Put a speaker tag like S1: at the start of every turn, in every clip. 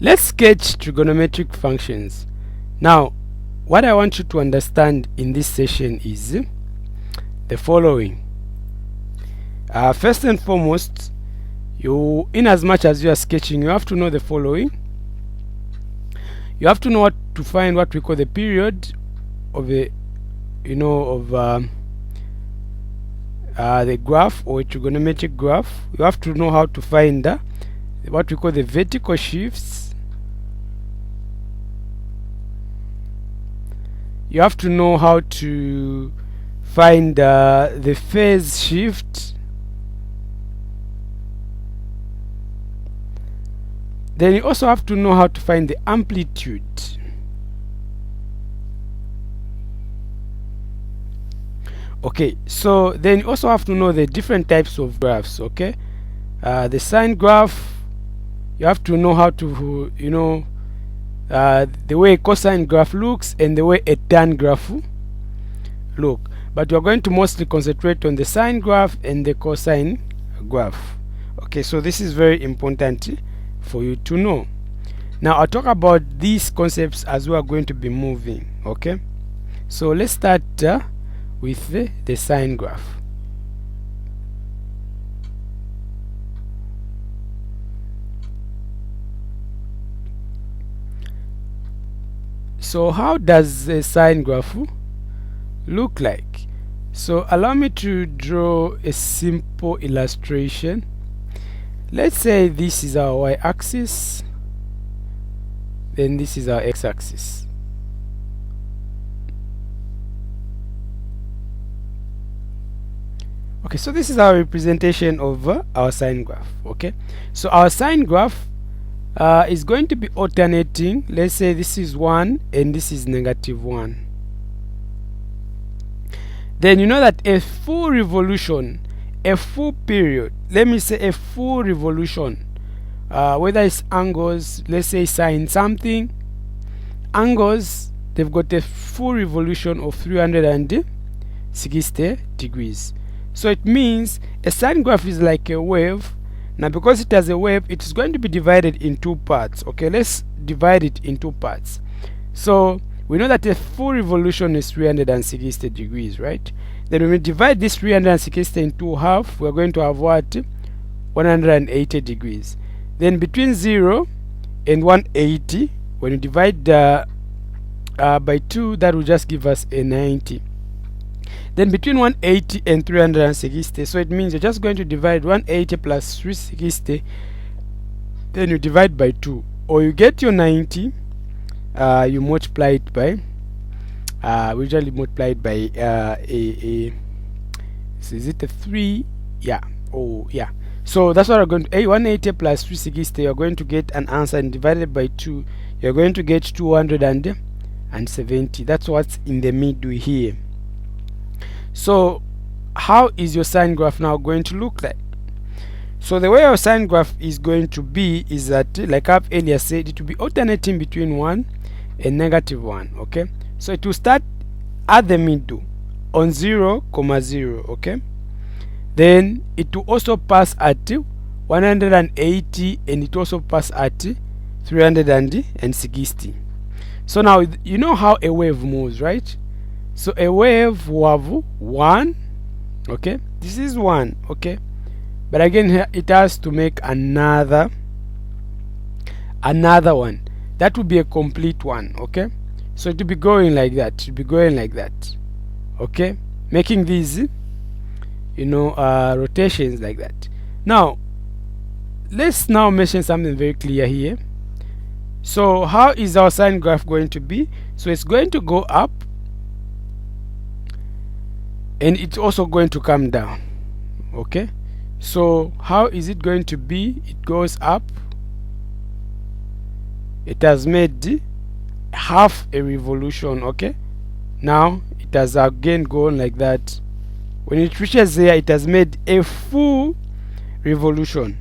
S1: Let's sketch trigonometric functions. Now, what I want you to understand in this session is the following. First and foremost, in as much as you are sketching, you have to know the following. You have to know what to find what we call the period of the graph or a trigonometric graph. You have to know how to find what we call the vertical shifts. You have to know how to find the phase shift. Then you also have to know how to find the amplitude. Okay, so then you also have to know the different types of graphs. Okay, the sine graph, you have to know how to the way a cosine graph looks and the way a tan graph look, but we're going to mostly concentrate on the sine graph and the cosine graph. Okay, so this is very important for you to know. Now I'll talk about these concepts as we are going to be moving. Okay, so let's start with the sine graph. So how does a sine graph look like? So allow me to draw a simple illustration. Let's say this is our y-axis, then this is our x-axis. Okay, so this is our representation of our sine graph. Okay, so our sine graph is going to be alternating. Let's say this is 1 and this is -1. Then you know that a full revolution, a full period, let me say a full revolution, whether it's angles, let's say sine something, angles, they've got a full revolution of 360 degrees. So it means a sine graph is like a wave. Now because it has a wave, it is going to be divided in two parts. Okay, let's divide it in two parts. So we know that a full revolution is 360 degrees, right? Then when we divide this 360 into half, we're going to have what? 180 degrees. Then between 0 and 180, when you divide by 2, that will just give us a 90. Then between 180 and 360, so it means you're just going to divide 180 plus 360, then you divide by 2, or you get your 90, you multiply it by we usually multiply it by so is it a 3? Yeah. Oh yeah, so that's what we're going to 180 plus 360, you're going to get an answer, and divided by 2, you're going to get 270. That's what's in the middle here. So how is your sine graph now going to look like? So the way your sine graph is going to be is that, like I've earlier said, it will be alternating between 1 and -1. Okay, so it will start at the middle on 0, 0. Okay, then it will also pass at 180 and it also pass at 360. So now you know how a wave moves, right? So a wave will have 1. Okay, this is 1. Okay, but again here it has to make another one. That will be a complete one. Okay, so it will be going like that, it will be going like that. Okay, making these rotations like that. Now let's now mention something very clear here. So how is our sine graph going to be? So it's going to go up, and it's also going to come down. Okay, so how is it going to be? It goes up, it has made half a revolution. Okay, now it has again gone like that. When it reaches there, it has made a full revolution.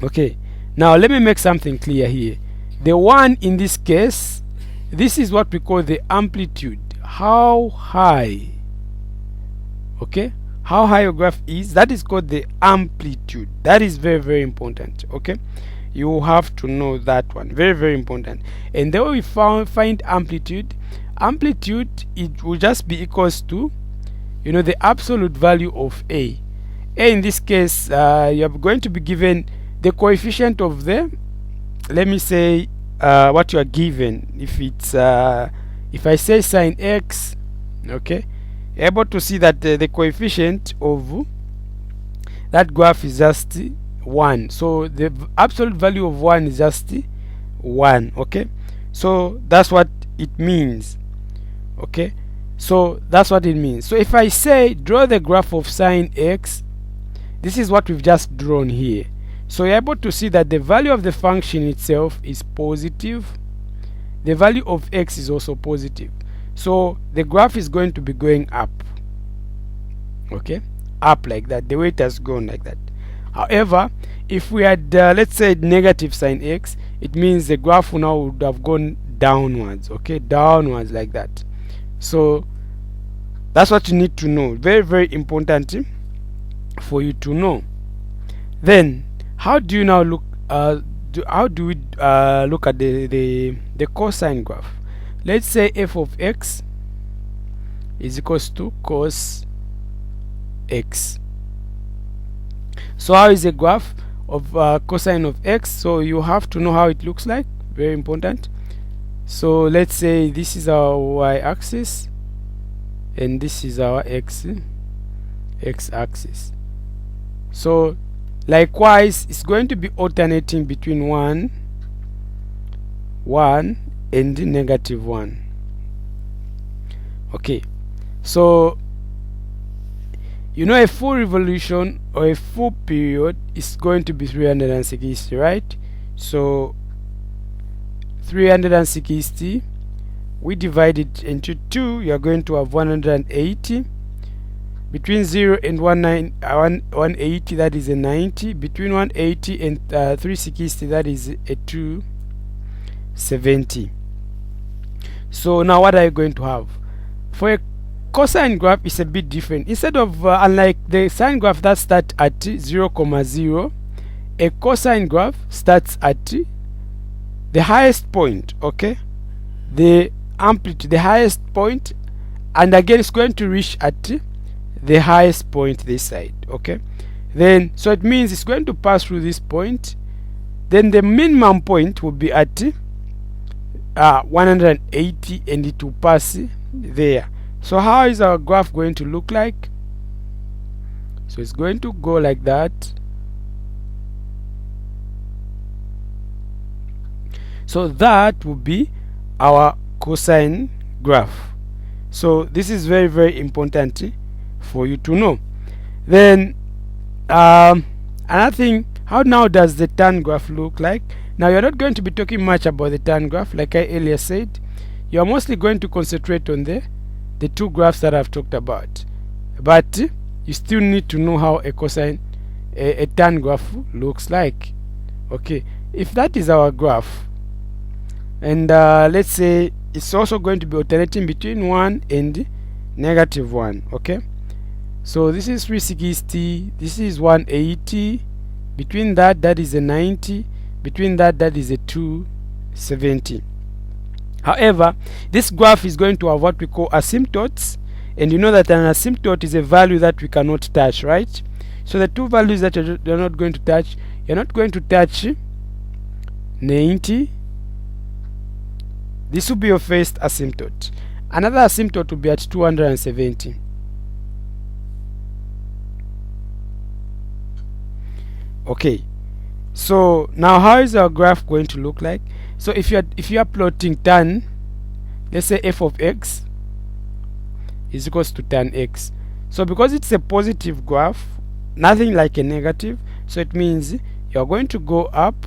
S1: Okay, now let me make something clear here. The 1 in this case, this is what we call the amplitude. How high, okay, how high your graph is, that is called the amplitude. That is very, very important. Okay, You have to know that one, very very important. And then we find amplitude. Amplitude, it will just be equals to, you know, the absolute value of A in this case. You are going to be given the coefficient of the, let me say, what you are given. If it's if I say sine x, okay, you're able to see that the coefficient of that graph is just 1. So the absolute value of 1 is just 1. Okay, so that's what it means. Okay, so that's what it means. So if I say draw the graph of sine x, this is what we've just drawn here. So you're able to see that the value of the function itself is positive, the value of x is also positive, so the graph is going to be going up. Okay, up like that, the way it has gone like that. However, if we had let's say negative sine x, it means the graph now would have gone downwards. Okay, downwards like that. So that's what you need to know, very very important for you to know. Then how do you now look how do we look at the cosine graph? Let's say f of x is equals to cos x. So how is a graph of cosine of x? So you have to know how it looks like, very important. So let's say this is our y-axis and this is our x-axis. So likewise, it's going to be alternating between 1 and negative 1. Okay, so you know a full revolution or a full period is going to be 360, right? So 360, we divide it into 2, you are going to have 180. Between 0 and 180, that is a 90. Between 180 and 360, that is a 270. So now what are you going to have? For a cosine graph, it's a bit different. Instead of unlike the sine graph that starts at 0, 0, a cosine graph starts at the highest point. Okay, the amplitude, the highest point, and again it's going to reach at the highest point this side. Okay, then so it means it's going to pass through this point, then the minimum point will be at 180 and it will pass there. So how is our graph going to look like? So it's going to go like that. So that will be our cosine graph. So this is very very important for you to know. Then another thing, how now does the tan graph look like? Now you're not going to be talking much about the tan graph, like I earlier said. You're mostly going to concentrate on the two graphs that I've talked about, but you still need to know how a cosine a tan graph looks like. Okay, if that is our graph, and let's say it's also going to be alternating between 1 and negative 1. Okay, so this is 360, this is 180, between that is a 90, between that is a 270. However, this graph is going to have what we call asymptotes, and you know that an asymptote is a value that we cannot touch, right? So the two values that you're not going to touch, you're not going to touch 90. This will be your first asymptote. Another asymptote will be at 270. Okay, so now how is our graph going to look like? So if you are plotting tan, let's say f of x is equals to tan x. So because it's a positive graph, nothing like a negative, so it means you're going to go up,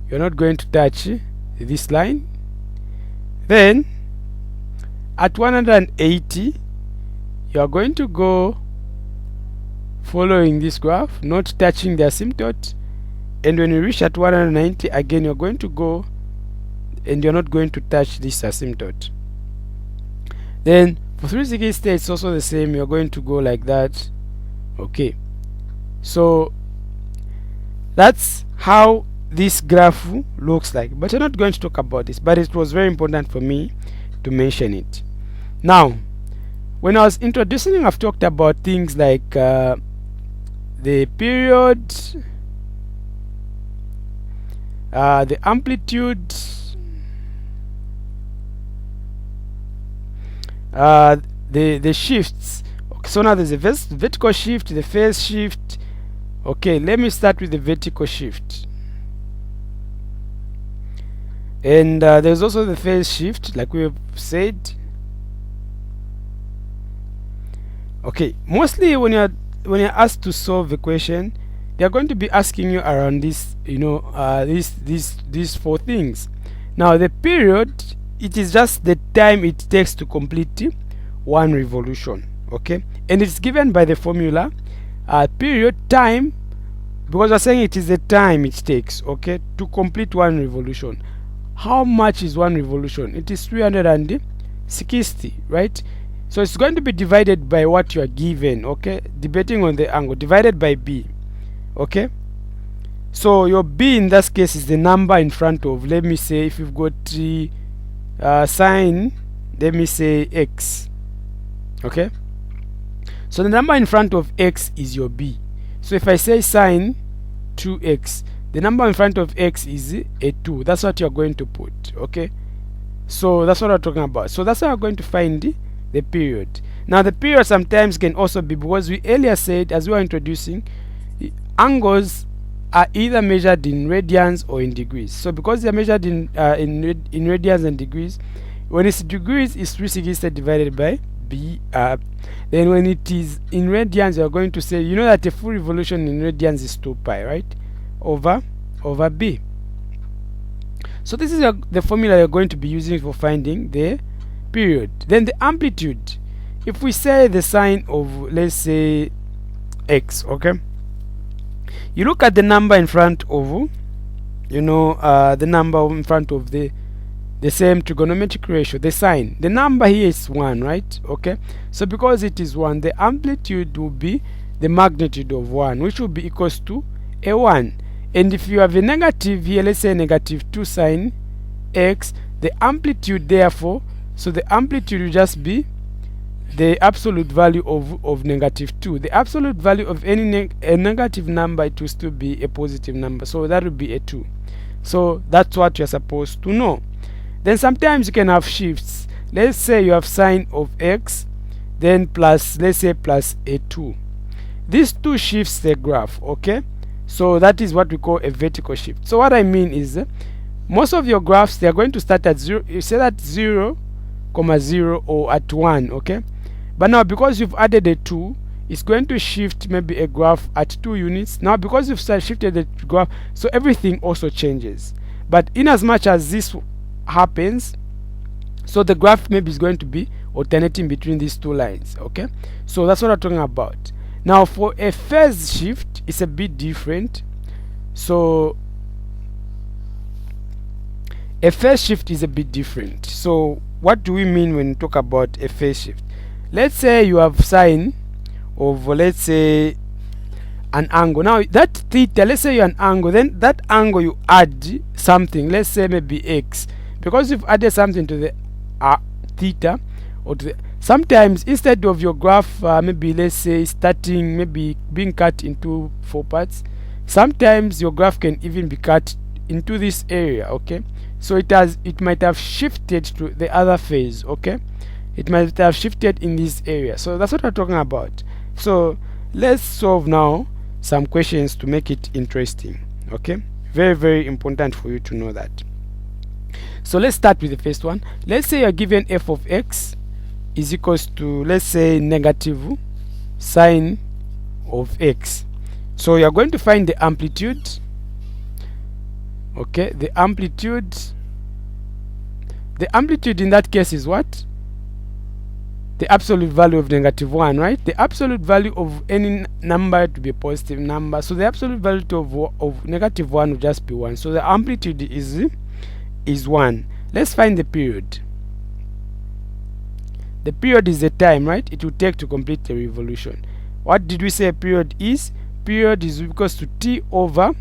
S1: you're not going to touch this line. Then at 180, you're going to go following this graph, not touching the asymptote, and when you reach at 190, again you're going to go and you're not going to touch this asymptote. Then for 360 it's also the same, you're going to go like that. Okay, so That's how this graph looks like, but I'm not going to talk about this, but it was very important for me to mention it. Now, when I was introducing, I've talked about things like the period, the amplitude, the shifts. Okay, so now there's a vertical shift, the phase shift. Okay, let me start with the vertical shift. And there's also the phase shift, like we have said. Okay, mostly when you're asked to solve a question, they're going to be asking you around this, these four things. Now the period, it is just the time it takes to complete one revolution. Okay, and it's given by the formula period time, because we're saying it is the time it takes, okay, to complete one revolution. How much is one revolution? It is 360, right? So it's going to be divided by what you are given, okay, debating on the angle, divided by b. Okay, so your b in this case is the number in front of, let me say, if you've got sine, let me say x. Okay, so the number in front of x is your b. So if I say sine 2x, the number in front of x is a 2. That's what you're going to put. Okay, so that's what I'm talking about. So that's how we're going to find the period. Now the period sometimes can also be, because we earlier said, as we were introducing, angles are either measured in radians or in degrees. So because they're measured in radians and degrees, when it's degrees, it's 360 divided by b. Then when it is in radians, you're going to say, you know that a full revolution in radians is 2 pi, right, over b. So this is the formula you're going to be using for finding the period. Then the amplitude, if we say the sine of, let's say, x, okay, you look at the number in front of, the number in front of the same trigonometric ratio, the sine. The number here is 1, right? Okay, so because it is 1, the amplitude will be the magnitude of 1, which will be equals to a 1. And if you have a negative here, let's say negative 2 sine x, the amplitude, therefore, so the amplitude will just be the absolute value of negative 2. The absolute value of any a negative number, it will still be a positive number, so that would be a 2. So that's what you're supposed to know. Then sometimes you can have shifts. Let's say you have sine of x, then plus, let's say, plus a 2. These two shifts the graph, okay? So that is what we call a vertical shift. So what I mean is, most of your graphs, they are going to start at 0. You say that 0, 0 or at 1, okay? But now because you've added a 2, it's going to shift maybe a graph at 2 units. Now because you've shifted the graph, so everything also changes. But in as much as this happens, so the graph maybe is going to be alternating between these two lines, okay? So that's what I'm talking about. Now for a phase shift, it's a bit different. So a phase shift is a bit different. So what do we mean when we talk about a phase shift? Let's say you have sine of, let's say, an angle. Now that theta, let's say you're an angle, then that angle you add something, let's say maybe x, because you've added something to the theta, or to the, sometimes instead of your graph maybe, let's say, starting, maybe being cut into 4 parts, sometimes your graph can even be cut into this area, okay? So it might have shifted to the other phase, okay? It might have shifted in this area. So that's what we're talking about. So let's solve now some questions to make it interesting, okay? Very, very important for you to know that. So let's start with the first one. Let's say you're given f of x is equals to, let's say, negative sine of x. So you're going to find the amplitude, okay? The amplitude in that case is what? The absolute value of negative 1, right? The absolute value of any number to be a positive number, so the absolute value of negative 1 will just be 1. So the amplitude is 1. Let's find the period. The period is the time, right? It will take to complete the revolution. What did we say a period is? Period is equals to t over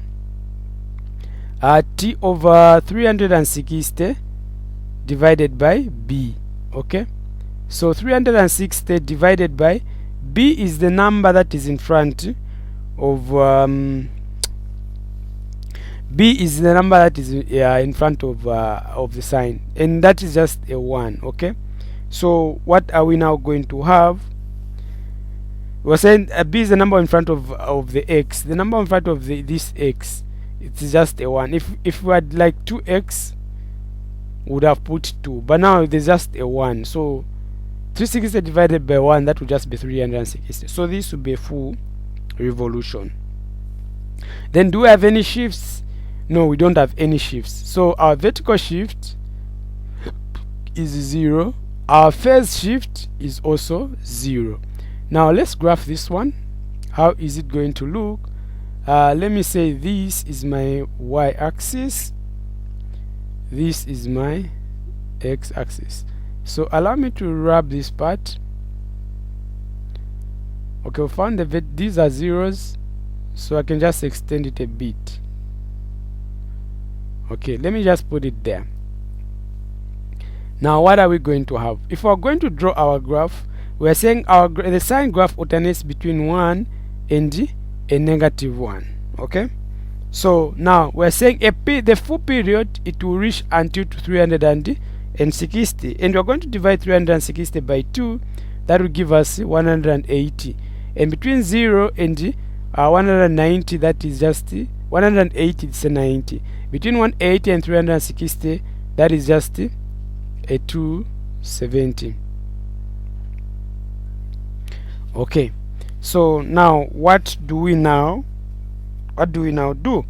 S1: t over 360 divided by b. Okay, so 360 divided by b is the number that is in front of b is the number that is in front of the sign, and that is just a 1. Okay, so what are we now going to have? We're saying b is the number in front of the x. The number in front of this x, it's just a 1. If we had like 2x, would have put 2, but now there's just a 1. So 360 divided by 1, that would just be 360. So this would be a full revolution. Then do we have any shifts? No, we don't have any shifts. So our vertical shift is 0. Our phase shift is also 0. Now let's graph this one. How is it going to look? Let me say this is my y-axis, this is my x-axis. So allow me to wrap this part. Okay, we found these are zeros, so I can just extend it a bit. Okay, let me just put it there. Now what are we going to have? If we're going to draw our graph, we're saying the sine graph alternates between 1 and a negative 1. Okay, so now we're saying the full period, it will reach until to 360, and we're going to divide 360 by 2. That will give us 180, and between 0 and 190, that is just 180, it's a 90. Between 180 and 360, that is just a 270. Okay, so now what do we now do?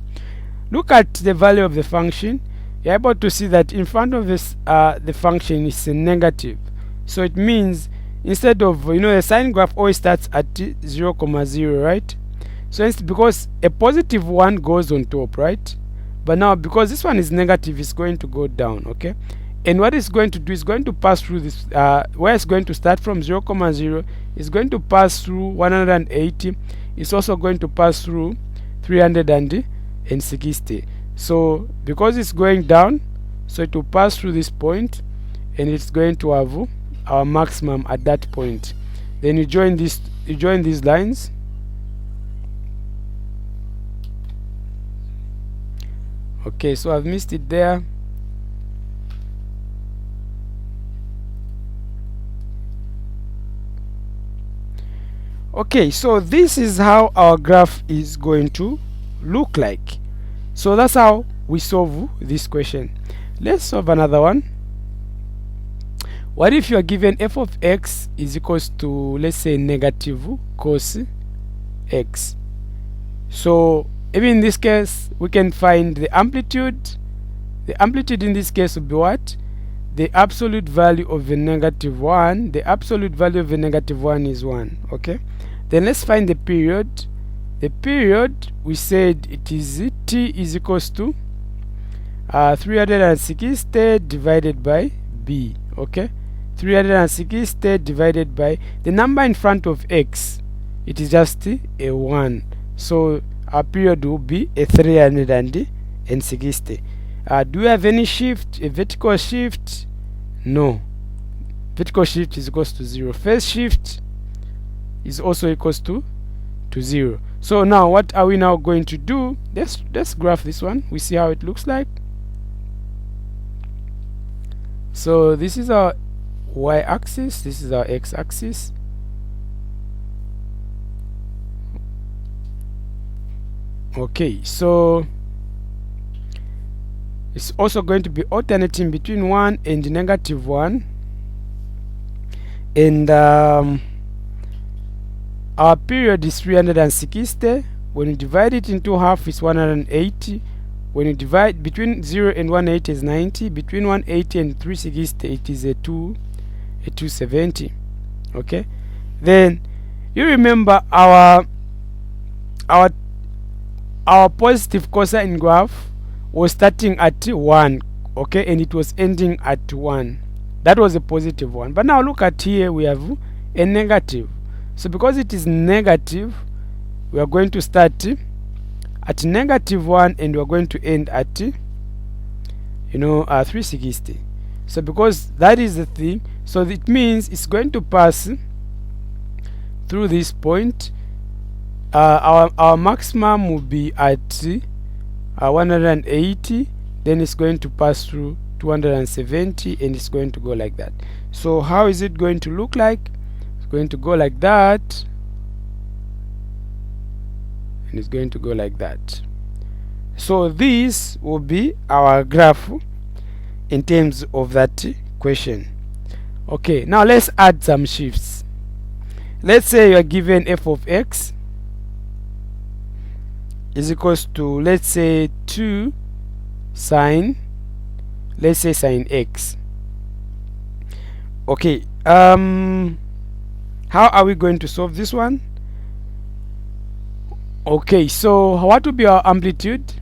S1: Look at the value of the function. You're able to see that in front of this the function is a negative, so it means instead of, the sine graph always starts at 0, 0, right? So it's because a positive 1 goes on top, right? But now because this one is negative, it's going to go down. Okay, and what it's going to do is going to pass through this where it's going to start from 0, 0, it's going to pass through 180. It's also going to pass through 360. So because it's going down, so it will pass through this point, and it's going to have our maximum at that point. Then you join these lines. Okay, so I've missed it there. Okay, so this is how our graph is going to look like. So that's how we solve this question. Let's solve another one. What if you are given f of x is equals to, let's say, negative cos x? So even in this case, we can find the amplitude. The amplitude in this case will be what? The absolute value of the negative 1. The absolute value of the negative 1 is 1. Okay, then let's find the period. The period, we said it is t is equals to 360 divided by b. Okay, 360 divided by the number in front of x, it is just a 1. So our period will be a 360. Do we have any shift, a vertical shift? No. Vertical shift is equals to 0. Phase shift is also equals to 0. So now what are we now going to do? Let's graph this one. We see how it looks like. So this is our y-axis, this is our x-axis. Okay, so it's also going to be alternating between 1 and negative 1, and our period is 360. When you divide it into half, it's 180. When you divide between 0 and 180 is 90. Between 180 and 360, it is a 270. Okay, then you remember our positive cosine graph was starting at 1, okay, and it was ending at 1. That was a positive one. But now look at here, we have a negative. So because it is negative, we are going to start at -1, and we're going to end at 360. So because that is the thing, so it means it's going to pass through this point. Our maximum will be at 180, then it's going to pass through 270, and it's going to go like that. So how is it going to look like? It's going to go like that, and it's going to go like that. So this will be our graph in terms of that question. Okay, now let's add some shifts. Let's say you are given f of x is equals to, let's say, 2 sine, let's say, sine x. Okay, how are we going to solve this one? Okay, so what will be our amplitude?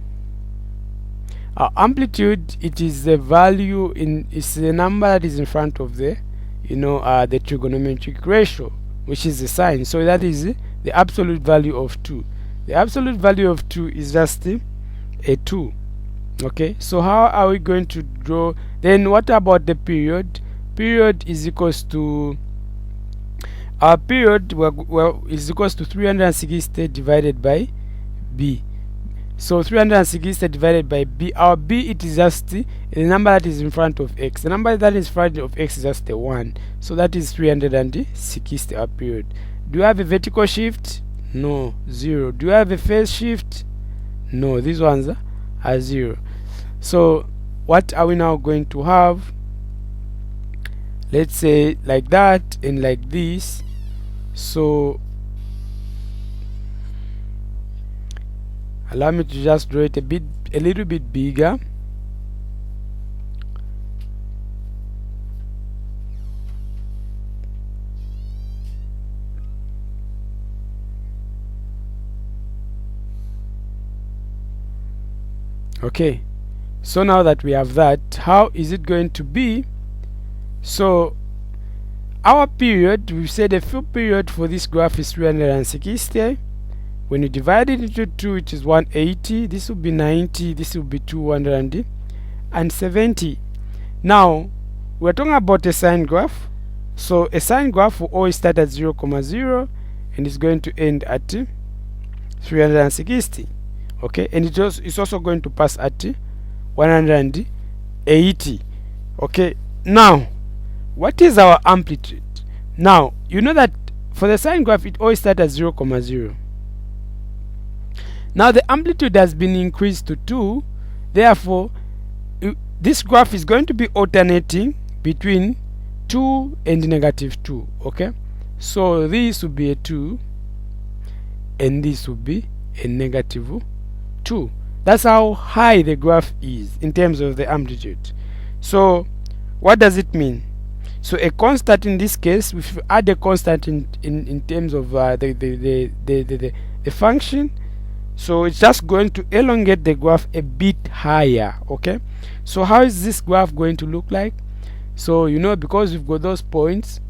S1: Our amplitude, it is the value it's the number that is in front of the the trigonometric ratio, which is the sine. So that is the absolute value of 2. The absolute value of 2 is just a 2. Okay, so how are we going to draw? Then what about the period? Period is equals to, our period is equals to 360 divided by b. So 360 divided by b, our b, it is just the number that is in front of x. The number that is in front of x is just the 1. So that is 360, our period. Do you have a vertical shift? No, 0. Do you have a phase shift? No, these ones are 0. So what are we now going to have? Let's say like that and like this. So allow me to just draw it a little bit bigger. Okay, so now that we have that, how is it going to be? So our period, we said the full period for this graph is 360. When you divide it into 2, it is 180. This will be 90. This will be 270. Now we're talking about a sine graph. So a sine graph will always start at 0, 0, and it's going to end at 360. Okay, and it's also going to pass at 180. Okay, now what is our amplitude? Now you know that for the sine graph it always starts at 0, 0. Now the amplitude has been increased to 2. Therefore this graph is going to be alternating between 2 and -2. Okay, so this will be a 2 and this will be a -2. That's how high the graph is in terms of the amplitude. So what does it mean? So a constant in this case, if you add a constant in terms of the function, so it's just going to elongate the graph a bit higher. Okay, so how is this graph going to look like? So because we've got those points,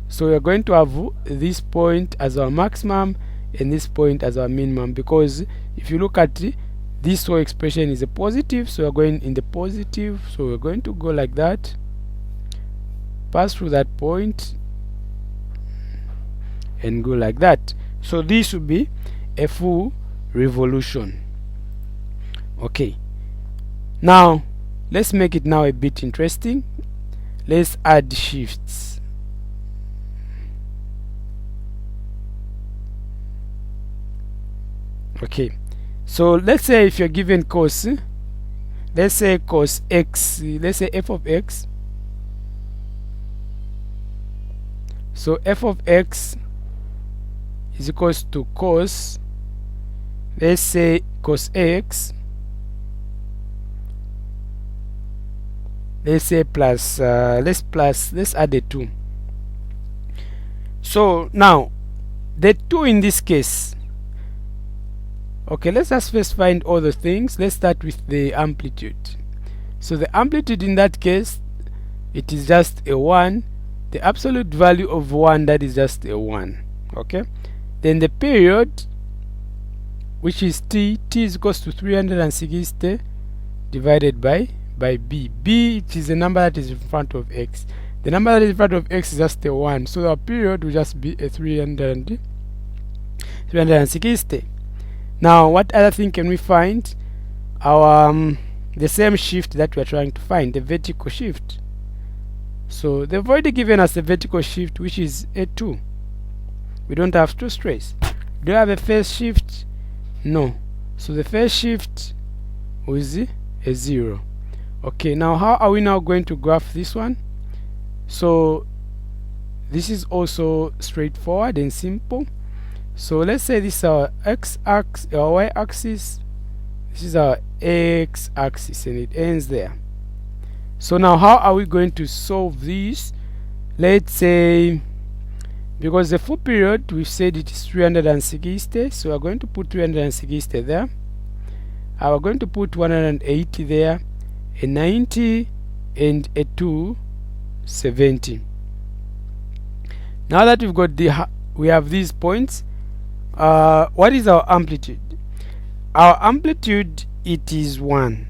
S1: so we're going to have this point as our maximum and this point as our minimum, because if you look at this whole expression is a positive, so we're going in the positive, so we're going to go like that, pass through that point and go like that. So this will be a full revolution. Okay, now let's make it now a bit interesting. Let's add shifts. Okay, so let's say if you're given cos, let's say cos x, let's say f of x. So f of x is equals to cos, let's say cos x, let's say plus let's add a 2. So now the 2 in this case, okay, let's just first find all the things. Let's start with the amplitude. So the amplitude in that case, it is just a 1. The absolute value of 1, that is just a 1. Okay, then the period, which is t is equals to 360 divided by b. B, it is the number that is in front of x. The number that is in front of x is just a 1, so our period will just be a 360. Now what other thing can we find? Our the same shift that we are trying to find, the vertical shift. So they've already given us the vertical shift, which is a 2. We don't have to stress. Do you have a phase shift? No. So the phase shift is a 0. Okay, now how are we now going to graph this one? So this is also straightforward and simple. So let's say this is our x-axis, our y-axis. This is our x-axis, and it ends there. So now how are we going to solve this? Let's say, because the full period we said it is 360, so we're going to put 360 there. We're going to put 180 there, a 90 and a 270. Now that we've got we have these points, what is our amplitude? Our amplitude, it is 1.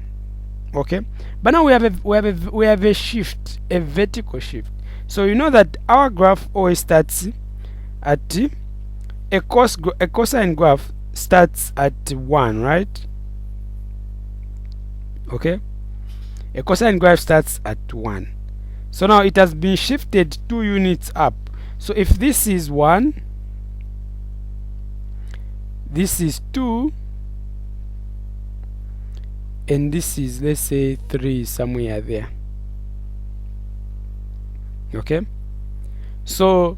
S1: Okay, but now we have a shift, a vertical shift. So you know that our graph always starts at a cosine graph starts at 1, right? Okay, a cosine graph starts at 1. So now it has been shifted 2 units up. So if this is 1, this is 2, and this is, let's say, 3 somewhere there. Okay, so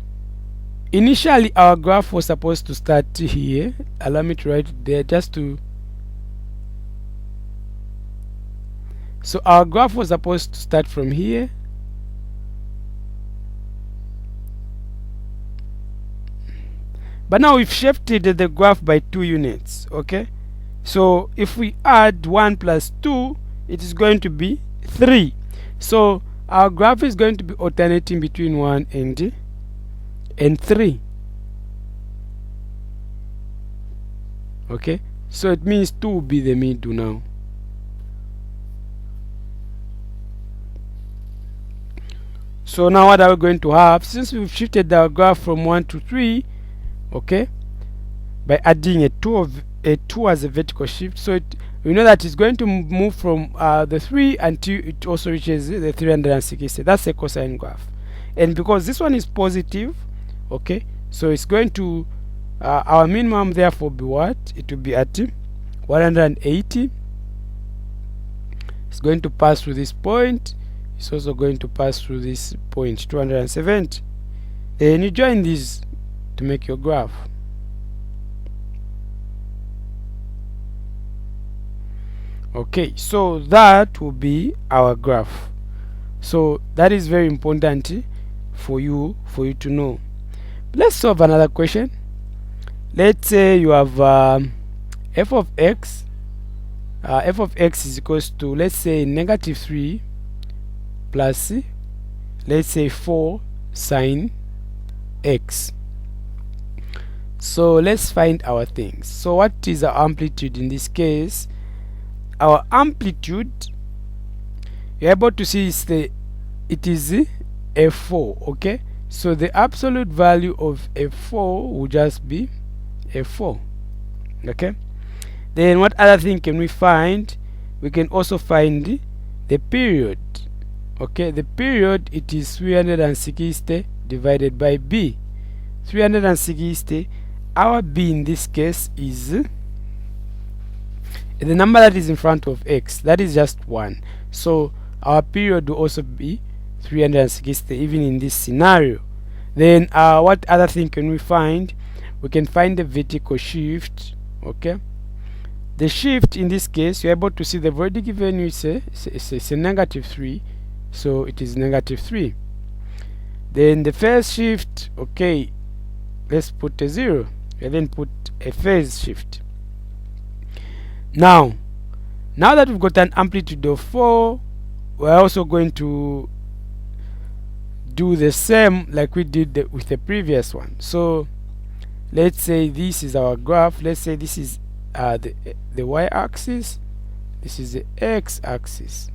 S1: initially our graph was supposed to start here. Allow me to write it there just to, so our graph was supposed to start from here, but now we've shifted the graph by 2 units. Okay, so if we add 1 plus 2, it is going to be 3. So our graph is going to be alternating between 1 and 3. Okay, so it means 2 will be the middle now. So now what are we going to have? Since we've shifted our graph from 1 to 3, okay, by adding a 2 as a vertical shift, so we know that it's going to move from the 3 until it also reaches the 360. That's a cosine graph, and because this one is positive, okay, so it's going to our minimum therefore be what? It will be at 180. It's going to pass through this point. It's also going to pass through this point, 270. Then you join these to make your graph. Okay, so that will be our graph. So that is very important for you to know. Let's solve another question. Let's say you have f of x. F of x is equals to, let's say, negative 3 plus, let's say, 4 sine x. So let's find our things. So what is our amplitude in this case? Our amplitude, you're able to see, is it is f4. Okay, so the absolute value of f4 will just be f4. Okay, then what other thing can we find? We can also find the period. Okay, the period, it is 360 divided by b. 360, our b in this case is the number that is in front of x, that is just 1. So our period will also be 360 even in this scenario. Then what other thing can we find? We can find the vertical shift. Okay, the shift in this case, you're able to see they've already given you it's a negative 3, so it is negative 3. Then the phase shift, okay, let's put a 0 and then put a phase shift. Now that we've got an amplitude of 4, we're also going to do the same like we did with the previous one. So let's say this is our graph. Let's say this is the y-axis, this is the x-axis.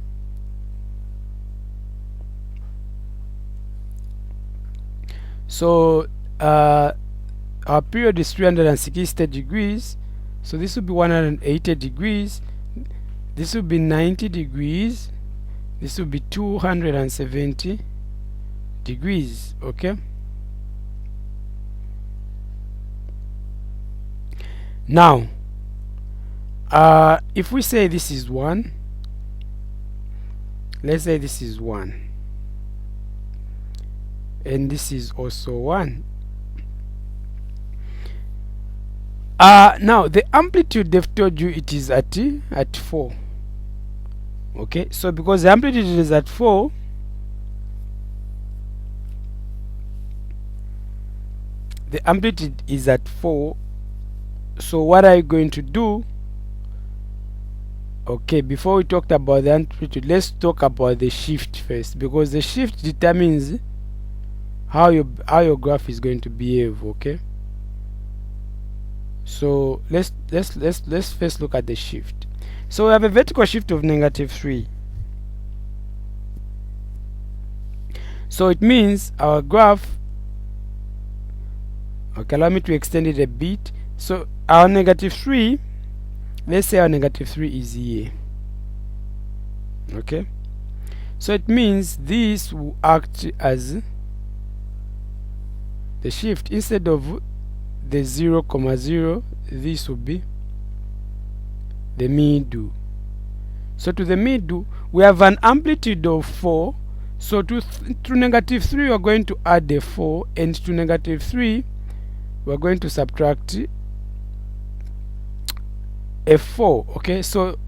S1: So our period is 360 degrees, so this will be 180 degrees, this will be 90 degrees, this will be 270 degrees. Okay, now if we say this is 1, let's say this is 1 and this is also 1. Now the amplitude, they've told you it is at 4. Okay, so because the amplitude is at 4, the amplitude is at 4, so what are you going to do? Okay, before we talked about the amplitude, let's talk about the shift first, because the shift determines how your graph is going to behave. Okay, so let's first look at the shift. So we have a vertical shift of -3. So it means our graph, okay, allow me to extend it a bit. So our -3, let's say our -3 is here. Okay, so it means this will act as the shift. Instead of the 0, 0, this will be the middle. So to the middle we have an amplitude of 4, so to -3 we are going to add the 4, and to -3 we are going to subtract a 4. Okay, so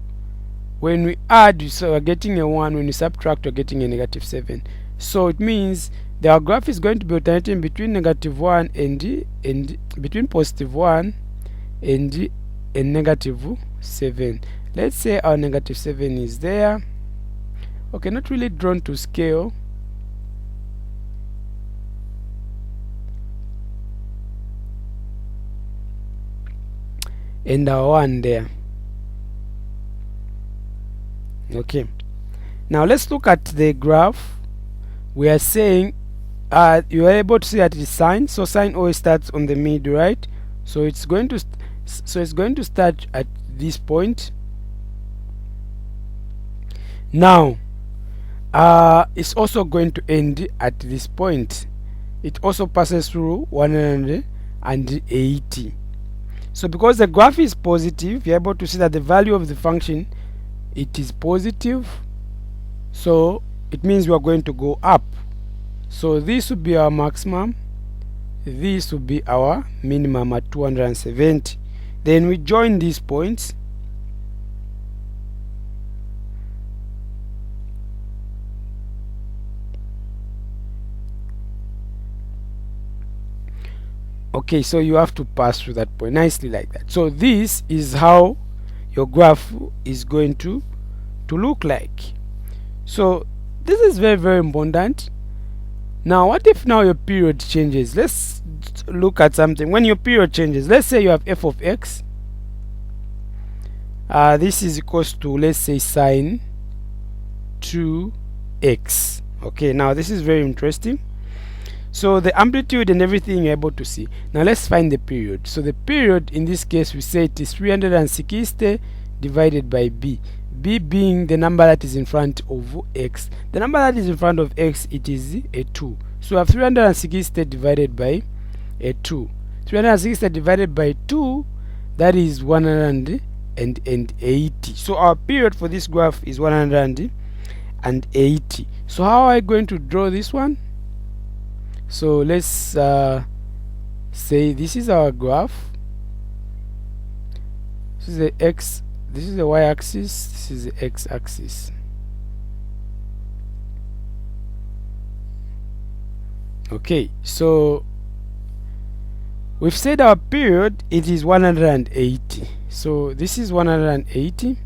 S1: when we add, so we're getting a 1, when we subtract we're getting a -7. So it means our graph is going to be alternating between -1 and between +1 and -7. Let's say our -7 is there. Okay, not really drawn to scale. And our 1 there. Okay, now let's look at the graph. We are saying you are able to see that it's sine, so sine always starts on the middle, right? So it's going to start at this point. Now it's also going to end at this point. It also passes through 180. So because the graph is positive, you're able to see that the value of the function, it is positive, so it means we are going to go up. So this would be our maximum, this would be our minimum at 270. Then we join these points. Okay, so you have to pass through that point nicely like that. So this is how your graph is going to look like. So this is very, very important. Now what if now your period changes? Let's look at something. When your period changes, let's say you have f of x, this is equals to, let's say, sine 2x. Okay, now this is very interesting. So the amplitude and everything you're able to see. Now let's find the period. So the period in this case, we say it is 360 divided by b. B being the number that is in front of x. The number that is in front of x, it is a 2. So we have 360 divided by a 2. 360 divided by 2, that is 180. So our period for this graph is 180. So how are I going to draw this one? So let's say this is our graph. This is the x, this is the y-axis, this is the x-axis. Okay, so we've said our period, it is 180. So this is 180.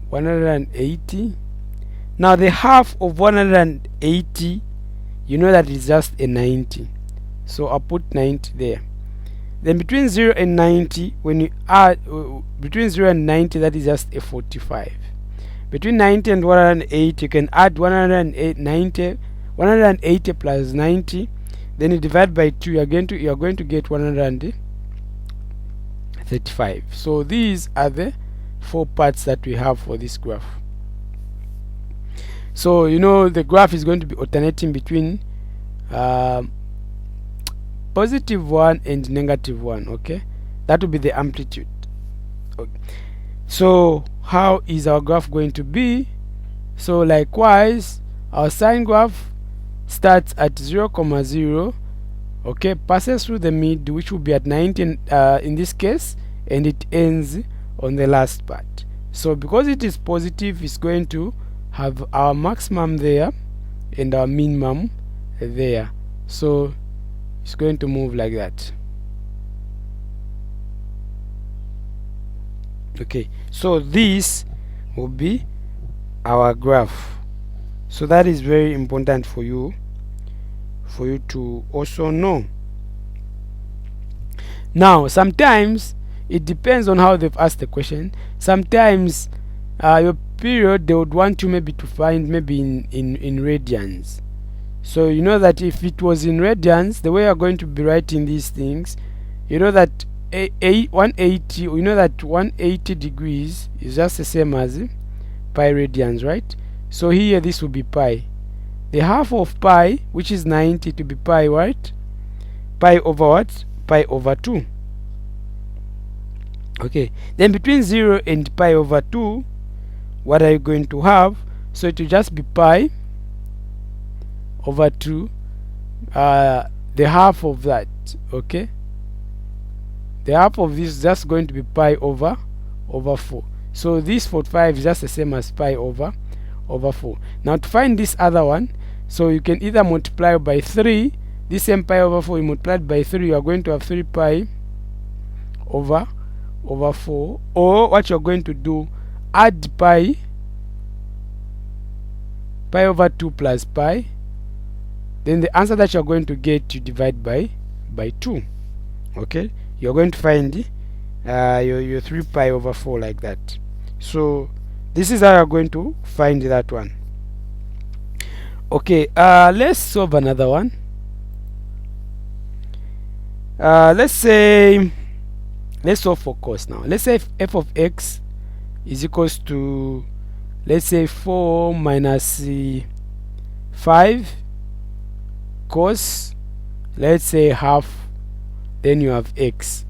S1: 180. Now the half of 180, you know that is just a 90. so I'll put 90 there. Then between 0 and 90, when you add between 0 and 90, that is just a 45. Between 90 and 108, you can add 180 plus 90, then you divide by 2, you are going to get 135. So these are the 4 parts that we have for this graph. So you know the graph is going to be alternating between positive 1 and negative 1. Okay, that will be the amplitude. Okay. So how is our graph going to be? So likewise, our sine graph starts at 0, 0, okay, passes through the mid, which will be at 90 in this case, and it ends on the last part. So because it is positive, it's going to have our maximum there and our minimum there. So it's going to move like that. Okay, so this will be our graph. So that is very important for you to also know. Now sometimes it depends on how they've asked the question. Sometimes your period, they would want you maybe to find maybe in radians. So you know that if it was in radians, the way you're going to be writing these things, you know that 180, you know that 180 degrees is just the same as pi radians, right? So here this will be pi. The half of pi, which is 90, to be pi, right? Pi over what? Pi over 2. Okay, then between 0 and pi over 2, what are you going to have? So it will just be pi over 2, the half of that. Okay, the half of this is just going to be pi over 4. So this 45 is just the same as pi over 4. Now to find this other one, so you can either multiply by 3, this same pi over 4, you multiply by 3, you are going to have 3 pi over 4, or what you're going to do, add pi over 2 plus pi, then the answer that you're going to get, you divide by 2. Okay, you're going to find your 3 pi over 4 like that. So this is how you're going to find that one. Okay, let's solve another one. Let's solve for cos now. Let's say f of x is equals to, let's say 4 minus 5 cos, let's say half, then you have x.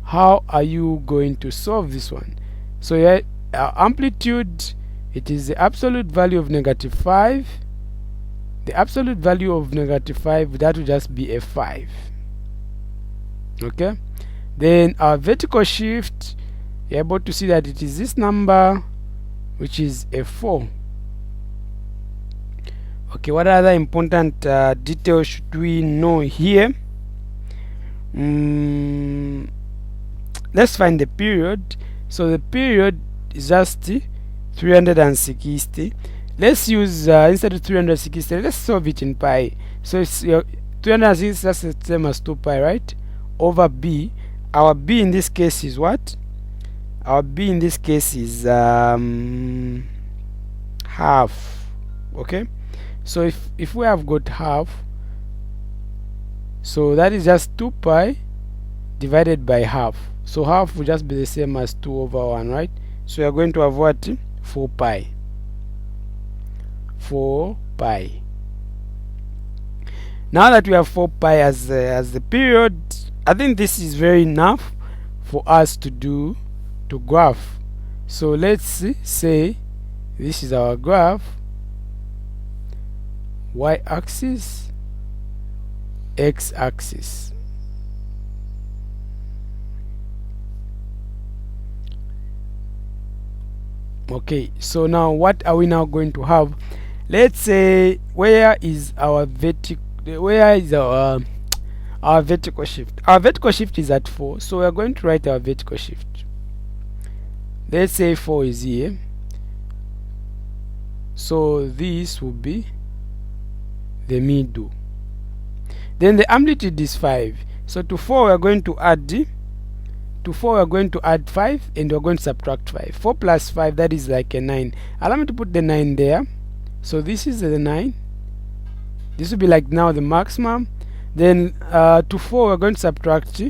S1: How are you going to solve this one? So here, our amplitude, it is the absolute value of -5. The absolute value of -5, that will just be a 5. Okay, then our vertical shift, you're able to see that it is this number, which is a 4. Okay, what other important details should we know here? Let's find the period. So the period is just 360. Let's use instead of 360, let's solve it in pi. So it's 360 is just the same as 2 pi, right? Over b. Our b in this case is what? Our b in this case is half. Okay, so if we have got half, so that is just 2 pi divided by half. So half will just be the same as 2 over 1, right? So we are going to have what? 4 pi. 4 pi. Now that we have 4 pi as the period, I think this is very enough for us to graph. So let's say this is our graph, y-axis, x-axis. Okay, so now what are we now going to have? Let's say where is our vertical shift? Our vertical shift is at 4, so we are going to write our vertical shift. Let's say 4 is here, so this will be the middle. Then the amplitude is 5. So to 4 we are going to add 5, and we're going to subtract 5. 4 plus 5, that is like a 9. Allow me to put the 9 there. So this is the 9. This will be like now the maximum. Then to 4 we're going to subtract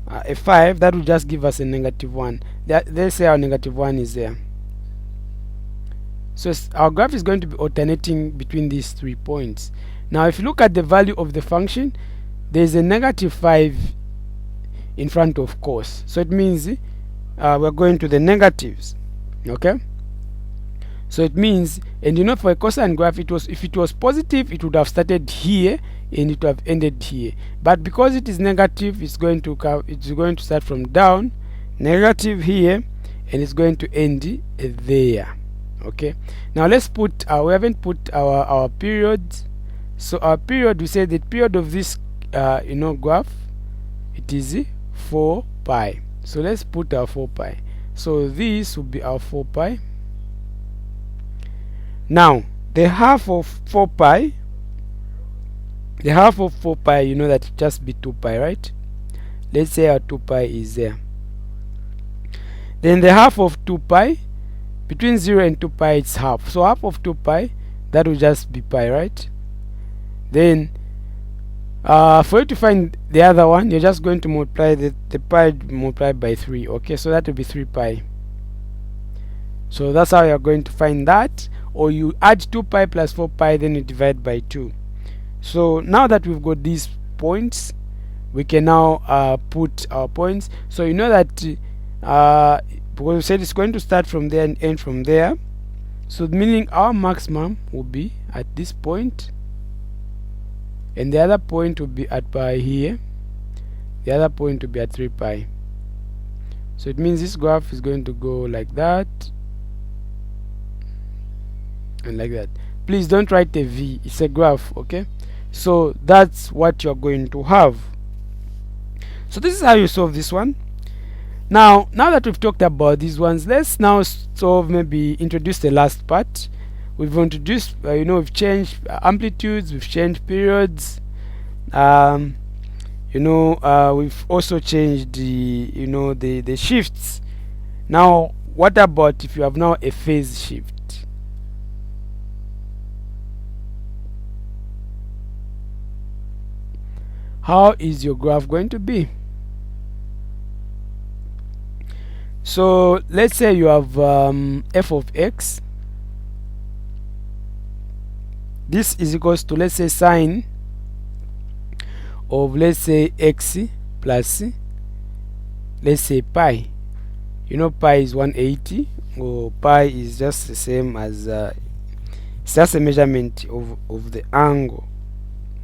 S1: a 5. That will just give us a -1. Let's say our -1 is there. So our graph is going to be alternating between these 3 points. Now if you look at the value of the function, there's a -5 in front of cos, so it means we're going to the negatives. Okay, so it means, and you know, for a cosine graph, if it was positive, it would have started here and it would have ended here, but because it is negative, it's going to start from down, negative here, and it's going to end there. Okay, now let's put we haven't put our periods. So our period, we say the period of this graph, it is 4 pi. So let's put our 4 pi. So this will be our 4 pi. Now the half of 4 pi, you know that it just be 2 pi, right? Let's say our 2 pi is there. Then the half of 2 pi, between 0 and 2 pi, it's half. So half of 2 pi, that will just be pi, right? Then for you to find the other one, you're just going to multiply the pi multiplied by 3. Okay, so that will be 3 pi. So that's how you're going to find that. Or you add 2 pi plus 4 pi, then you divide by 2. So now that we've got these points, we can now put our points. So you know that because we said it's going to start from there and end from there, so meaning our maximum will be at this point, and the other point will be at pi here, the other point will be at 3 pi. So it means this graph is going to go like that and like that. Please don't write a V, it's a graph. Okay, so that's what you're going to have. So this is how you solve this one. Now that we've talked about these ones, let's now solve, maybe introduce the last part. We've introduced we've changed amplitudes, we've changed periods, we've also changed the shifts. Now what about if you have now a phase shift? How is your graph going to be? So let's say you have f of x. This is equals to, let's say, sine of, let's say, x plus, let's say, pi. You know, pi is 180, or pi is just the same as it's just a measurement of the angle.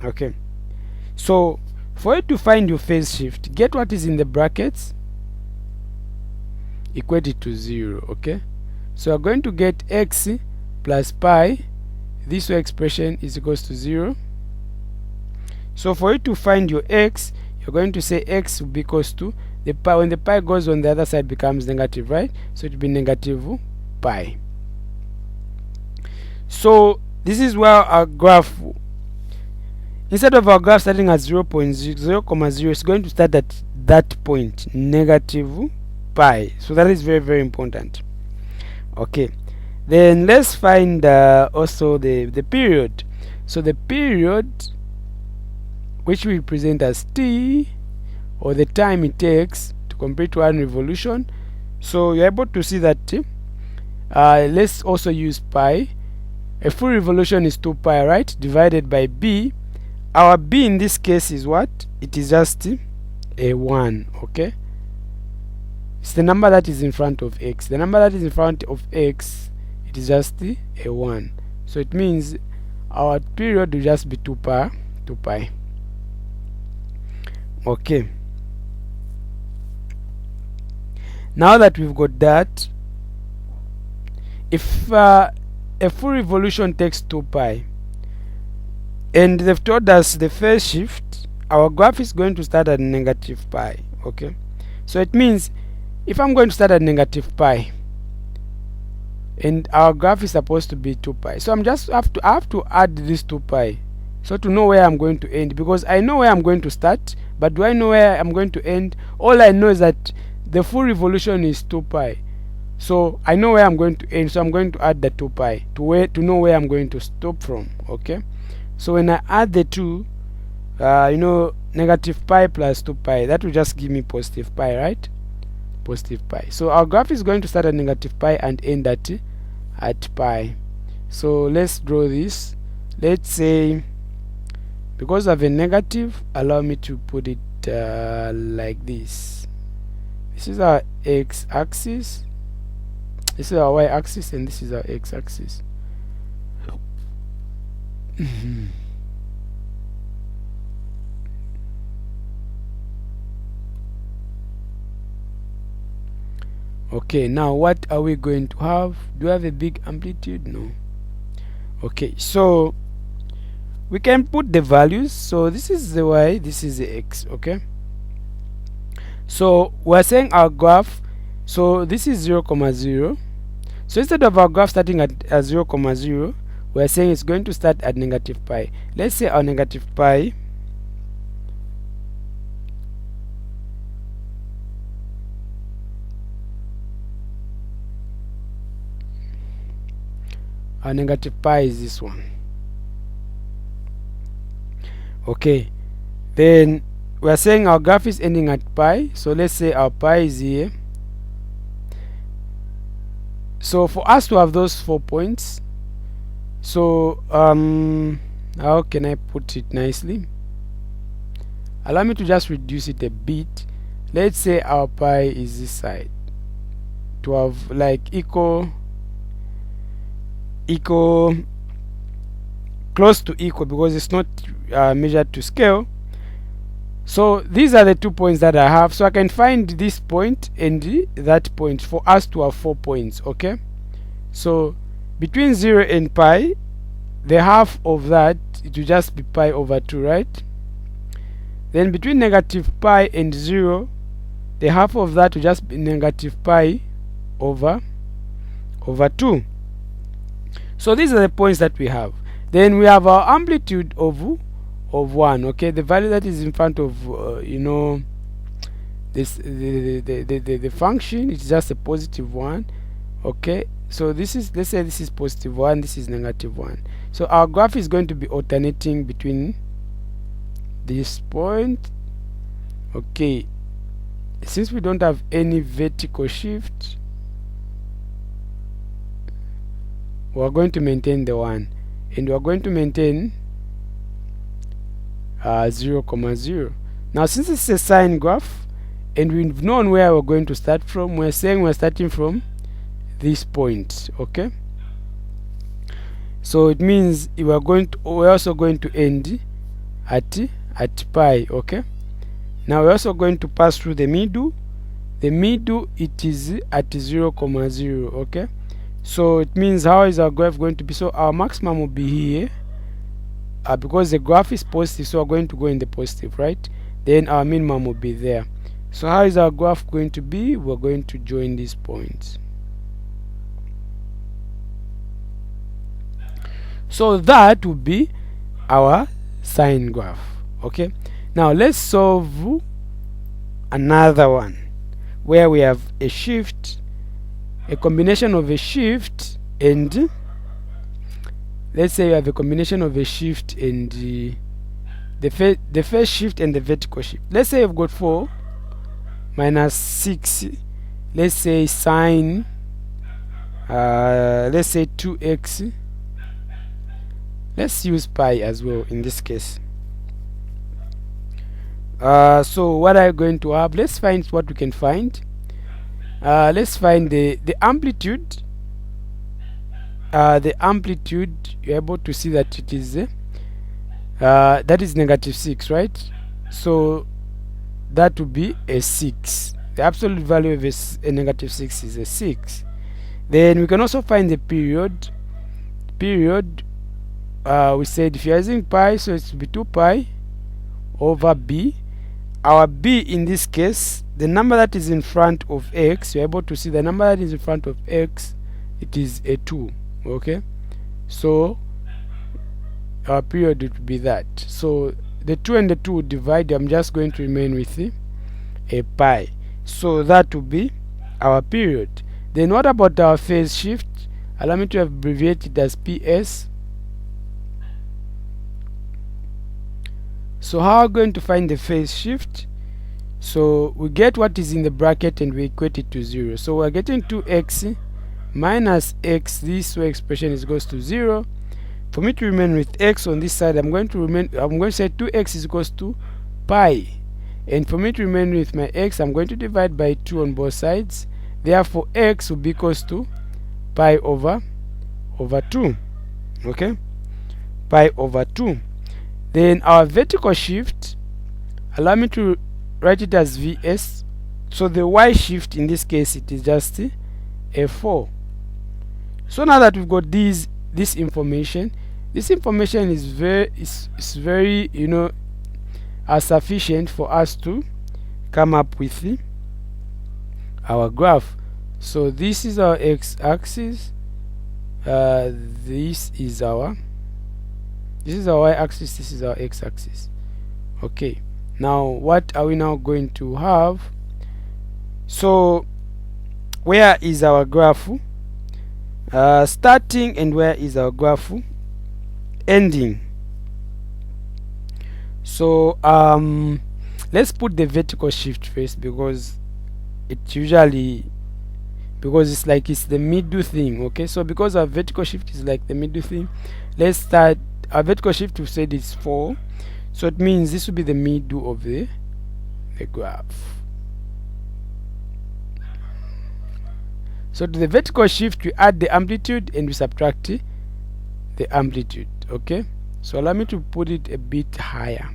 S1: Okay, so for you to find your phase shift, get what is in the brackets, equate it to 0. Okay, so we're going to get x plus pi, this expression is equals to 0. So for you to find your x, you're going to say x will be equals to the pi. When the pi goes on the other side, becomes negative, right? So it will be negative pi. So this is where our graph, instead of our graph starting at 0.0, it's going to start at that point, negative pi. So that is very, very important. Okay, then let's find also the period. So the period, which we present as t, or the time it takes to complete one revolution. So you're able to see that let's also use pi. A full revolution is 2 pi, right, divided by b. Our b in this case is what? It is just a 1. Okay, it's the number that is in front of x. The number that is in front of x, it is just a 1. So it means our period will just be 2 pi. Okay, now that we've got that, if a full revolution takes 2 pi, and they've told us the phase shift, our graph is going to start at negative pi. Okay, so it means if I'm going to start at negative pi, and our graph is supposed to be 2 pi, so I have to add this 2 pi So to know where I'm going to end, because I know where I'm going to start, but do I know where I'm going to end? All I know is that the full revolution is 2 pi. So I know where I'm going to end, so I'm going to add the 2 pi to know where I'm going to stop from. Okay, so when I add the two, negative pi plus 2 pi, that will just give me positive pi, right? Positive pi. So our graph is going to start at negative pi and end at pi. So let's draw this. Let's say, because of a negative, allow me to put it like this. This is our x-axis, this is our y-axis, and this is our x-axis. Okay, now what are we going to have? Do we have a big amplitude? No. Okay, so we can put the values. So this is the y, this is the x. Okay, so we're saying our graph, so this is 0, 0. So instead of our graph starting at 0, 0, we're saying it's going to start at negative pi. Let's say our negative pi is this one. Okay, then we're saying our graph is ending at pi, so let's say our pi is here. So for us to have those 4 points, so how can I put it nicely? Allow me to just reduce it a bit. Let's say our pi is this side, to have like equal, close to equal, because it's not measured to scale. So these are the 2 points that I have, so I can find this point and that point for us to have 4 points. Okay, so between 0 and pi, the half of that, it will just be pi over 2, right? Then between negative pi and 0, the half of that will just be negative pi over 2. So these are the points that we have. Then we have our amplitude of 1. Okay, the value that is in front of this the function, it's just a positive 1. Okay, so this is, let's say this is positive 1, this is negative 1. So our graph is going to be alternating between this point. Okay, since we don't have any vertical shift, we are going to maintain the 1, and we are going to maintain 0, 0. Now since it's a sine graph and we've known where we're going to start from, we're saying we're starting from this point. Okay, so it means we're also going to end at pi. Okay, now we're also going to pass through the middle. The middle, it is at 0, 0. Okay, so it means how is our graph going to be? So our maximum will be here, because the graph is positive, so we're going to go in the positive, right? Then our minimum will be there. So how is our graph going to be? We're going to join these points. So that will be our sine graph. Okay, now let's solve another one where we have a shift, a combination of a shift and, let's say you have a combination of a shift and the first shift and the vertical shift. Let's say you've got 4 minus 6, let's say sine, let's say 2x. Let's use pi as well in this case. So what are you going to have? Let's find what we can find. Let's find the amplitude. The amplitude, you're able to see that it is that is negative 6, right? So that would be a 6. The absolute value of a negative 6 is a 6. Then we can also find the period. We said if you're using pi, so it will be 2 pi over b. Our b in this case, the number that is in front of x, you're able to see the number that is in front of x, it is a 2. Okay, so our period would be that. So the 2 and the 2 would divide. I'm just going to remain with a pi. So that would be our period. Then what about our phase shift? Allow me to abbreviate it as PS. So how are we going to find the phase shift? So we get what is in the bracket and we equate it to 0. So we're getting 2x minus x. This way expression is goes to 0. For me to remain with x on this side, I'm going to say 2x is equals to pi. And for me to remain with my x, I'm going to divide by 2 on both sides. Therefore x will be equals to pi over 2. Okay, pi over 2. Then our vertical shift, allow me to write it as vs. So the y shift in this case, it is just f4. So now that we've got this information, this information is very sufficient for us to come up with our graph. So this is our x-axis, this is our y-axis, this is our x-axis. Okay, now what are we now going to have? So where is our graph starting and where is our graph ending? So let's put the vertical shift first, because it's the middle thing. Okay, so because our vertical shift is like the middle thing, let's start. Our vertical shift, we said, is 4, so it means this will be the middle of the graph. So to the vertical shift, we add the amplitude and we subtract the amplitude. Okay, so allow me to put it a bit higher.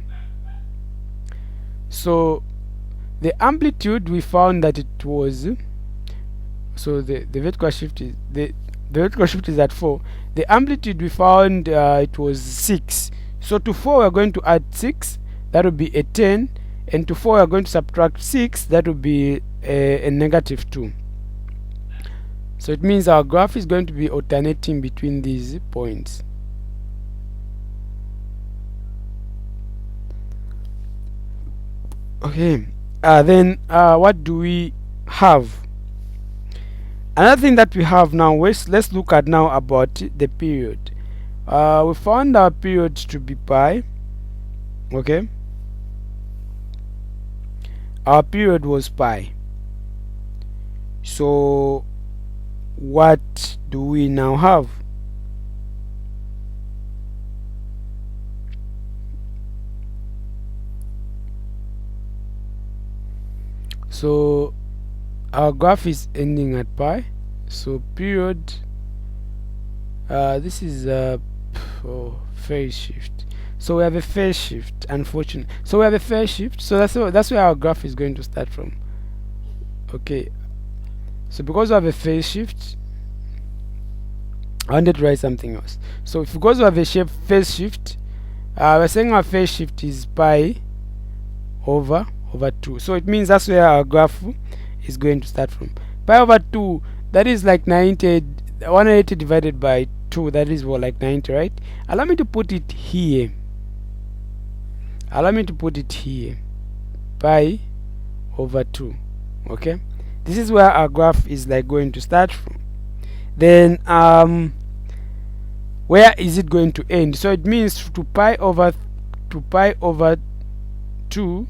S1: So the amplitude, we found that it was, so the vertical shift is the vertical shift is at 4. The amplitude, we found it was 6. So to 4 we're going to add 6, that would be a 10, and to 4 we're going to subtract 6, that would be a negative 2. So it means our graph is going to be alternating between these points. Okay, then what do we have? Another thing that we have now, let's look at now about the period. We found our period to be pi. Okay, our period was pi. So what do we now have? So our graph is ending at pi. So period, this is phase shift. So we have a phase shift, unfortunately. So we have a phase shift, so that's where our graph is going to start from. Okay, so because we have a phase shift, I wanted to write something else. So because we have a phase shift, we're saying our phase shift is pi over 2. So it means that's where our graph is going to start from. Pi over 2, that is like 180 divided by 2, that is what, like 90, right? Allow me to put it here. Pi over 2. Okay, this is where our graph is like going to start from. Then where is it going to end? So it means to pi over 2,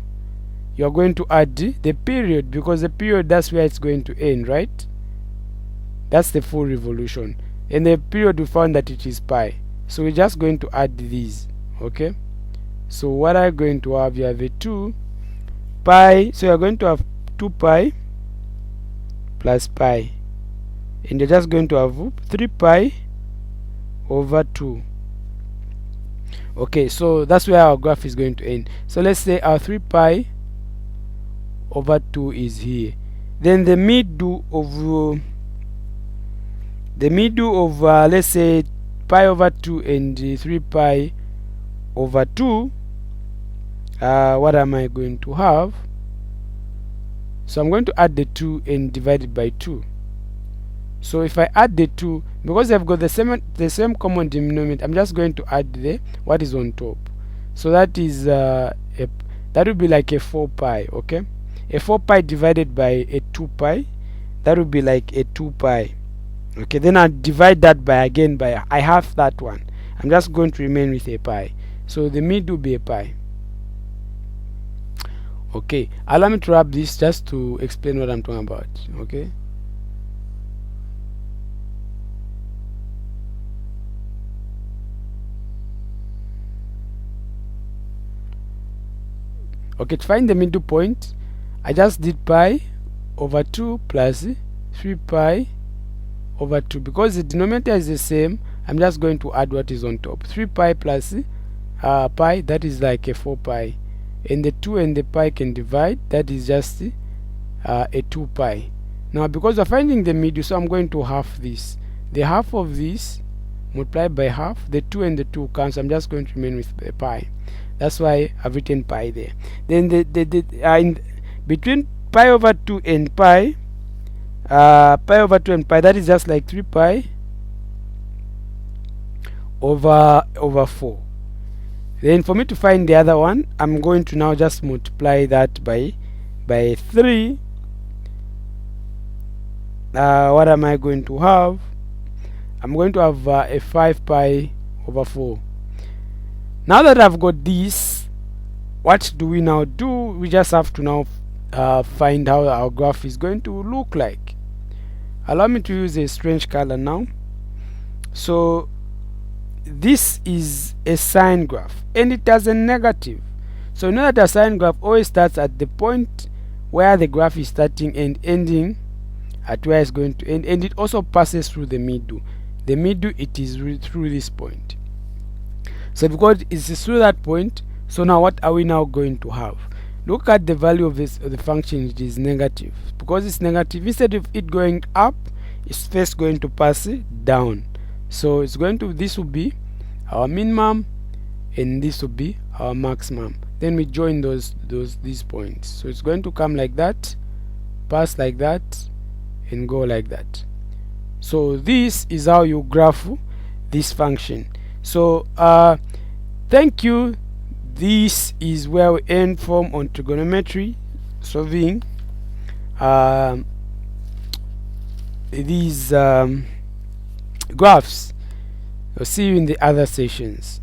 S1: you're going to add the period, because the period, that's where it's going to end, right? That's the full revolution, and the period, we found that it is pi, so we're just going to add these. Okay, so what are you going to have? You have a 2 pi, so you're going to have 2 pi plus pi, and you're just going to have 3 pi over 2. Okay, so that's where our graph is going to end. So let's say our 3 pi over 2 is here. Then the middle of let's say pi over 2 and 3 pi over 2, what am I going to have? So I'm going to add the 2 and divide it by 2. So if I add the 2, because they've got the same common denominator, I'm just going to add the what is on top. So that is that would be like a 4 pi. Okay, a 4 pi divided by a 2 pi, that would be like a 2 pi. Okay, then I divide that by again by I have that one. I'm just going to remain with a pi, so the mid will be a pi. Okay, allow me to wrap this just to explain what I'm talking about. Okay, okay, to find the middle point, I just did pi over 2 plus 3 pi over 2. Because the denominator is the same, I'm just going to add what is on top. 3 pi plus pi, that is like a 4 pi, and the 2 and the pi can divide, that is just a 2 pi. Now because we're finding the middle, so I'm going to half this. The half of this multiplied by half, the 2 and the 2 cancel, I'm just going to remain with a pi. That's why I've written pi there. Then in between pi over 2 and pi, pi over 2 and pi, that is just like 3 pi over 4. Then for me to find the other one, I'm going to now just multiply that by 3. What am I going to have? I'm going to have a 5 pi over 4. Now that I've got this, what do we now do? We just have to now find how our graph is going to look like. Allow me to use a strange color now. So this is a sine graph and it has a negative. So you know that a sine graph always starts at the point where the graph is starting and ending at where it's going to end, and it also passes through the middle. The middle, it is through this point. So because it's through that point, so now what are we now going to have? Look at the value of this of the function. It is negative. Because it's negative, instead of it going up, it's first going to pass it down. So it's going to, this will be our minimum and this will be our maximum. Then we join these points. So it's going to come like that, pass like that, and go like that. So this is how you graph this function. So thank you. This is where we end from on trigonometry solving these graphs. I'll see you in the other sessions.